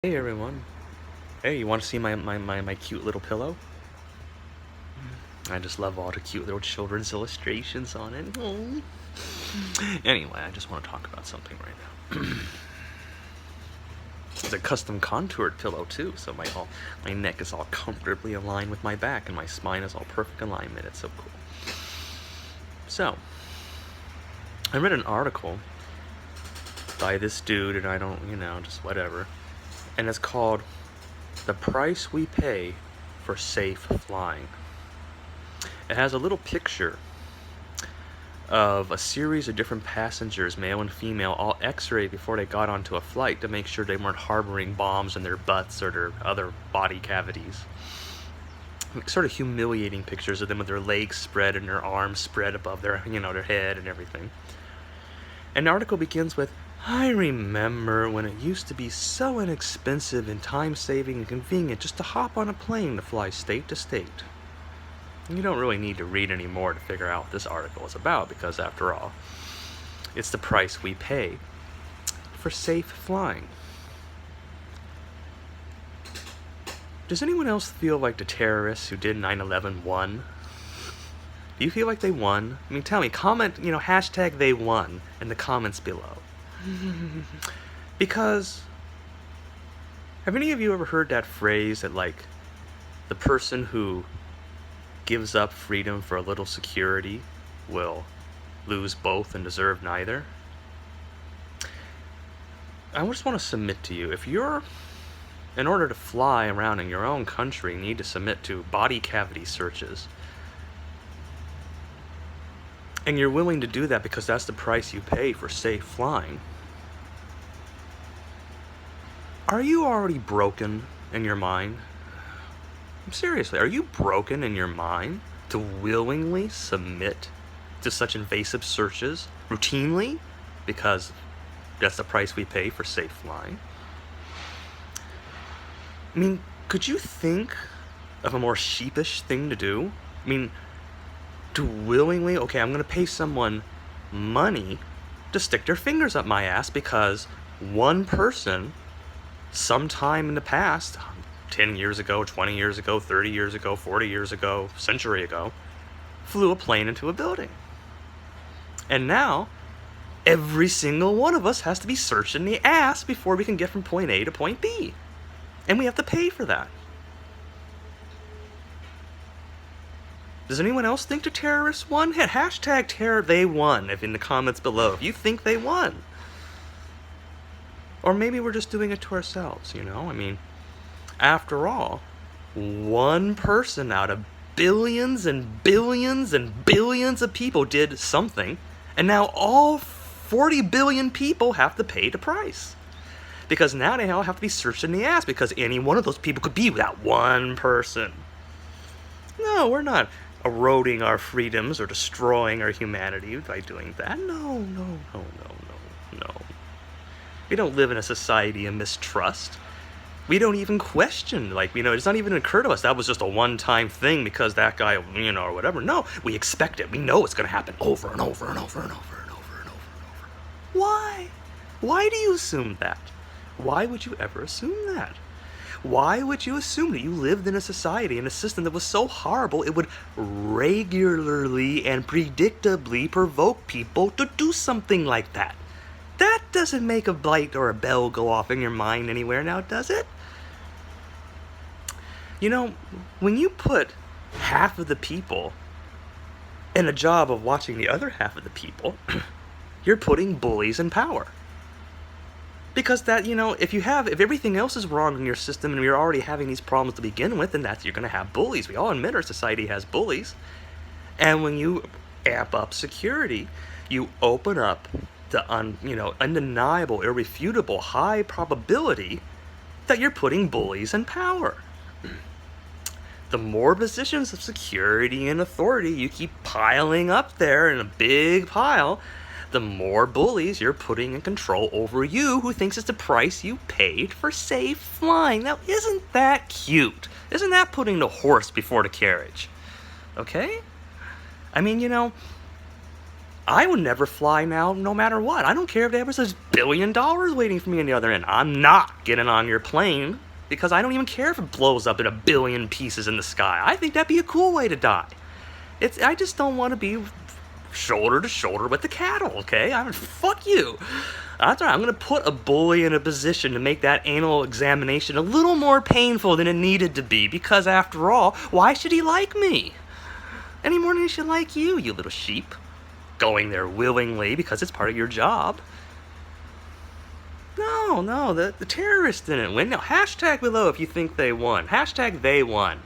Hey everyone. Hey, you want to see my cute little pillow? I just love all the cute little children's illustrations on it. Aw. Anyway, I just want to talk about something right now. It's a custom contoured pillow too, so my neck is all comfortably aligned with my back and my spine is all perfect alignment. It's so cool. So, I read an article by this dude, and I don't, just whatever. And it's called The Price We Pay for Safe Flying. It has a little picture of a series of different passengers, male and female, all x-rayed before they got onto a flight to make sure they weren't harboring bombs in their butts or their other body cavities. Sort of humiliating pictures of them with their legs spread and their arms spread above their, their head and everything. And the article begins with, "I remember when it used to be so inexpensive and time-saving and convenient just to hop on a plane to fly state to state." And you don't really need to read any more to figure out what this article is about, because after all, it's the price we pay for safe flying. Does anyone else feel like the terrorists who did 9/11 won? Do you feel like they won? I mean, tell me, comment, hashtag they won in the comments below. Because, have any of you ever heard that phrase that, like, the person who gives up freedom for a little security will lose both and deserve neither? I just want to submit to you, if you're, in order to fly around in your own country, need to submit to body cavity searches, and you're willing to do that because that's the price you pay for safe flying, are you already broken in your mind? Seriously, are you broken in your mind to willingly submit to such invasive searches routinely because that's the price we pay for safe flying? I mean, could you think of a more sheepish thing to do? I mean, to willingly, okay, I'm going to pay someone money to stick their fingers up my ass because one person sometime in the past, 10 years ago, 20 years ago, 30 years ago, 40 years ago, century ago, flew a plane into a building. And now, every single one of us has to be searched in the ass before we can get from point A to point B. And we have to pay for that. Does anyone else think the terrorists won? Hashtag terror they won if in the comments below if you think they won. Or maybe we're just doing it to ourselves, I mean, after all, one person out of billions and billions and billions of people did something, and now all 40 billion people have to pay the price. Because now they all have to be searched in the ass because any one of those people could be that one person. No, we're not eroding our freedoms or destroying our humanity by doing that. No. We don't live in a society of mistrust. We don't even question, it's not even occur to us that was just a one-time thing because that guy, or whatever. No, we expect it. We know it's going to happen over and over and over and over and over and over and over. Why? Why do you assume that? Why would you ever assume that? Why would you assume that you lived in a society, in a system that was so horrible it would regularly and predictably provoke people to do something like that? That doesn't make a light or a bell go off in your mind anywhere now, does it? When you put half of the people in a job of watching the other half of the people, you're putting bullies in power. Because that, if everything else is wrong in your system and you're already having these problems to begin with, then you're going to have bullies. We all admit our society has bullies. And when you amp up security, you open up the undeniable, irrefutable, high probability that you're putting bullies in power. The more positions of security and authority you keep piling up there in a big pile, the more bullies you're putting in control over you, who thinks it's the price you paid for safe flying. Now, isn't that cute? Isn't that putting the horse before the carriage? Okay? I mean, I would never fly now, no matter what. I don't care if there was $1 billion waiting for me on the other end. I'm not getting on your plane because I don't even care if it blows up in 1 billion pieces in the sky. I think that'd be a cool way to die. I just don't want to be shoulder to shoulder with the cattle, okay? Fuck you. That's right, I'm going to put a bully in a position to make that anal examination a little more painful than it needed to be, because after all, why should he like me? Any more than he should like you, you little sheep. Going there willingly because it's part of your job. No, the terrorists didn't win. Now, hashtag below if you think they won. Hashtag they won.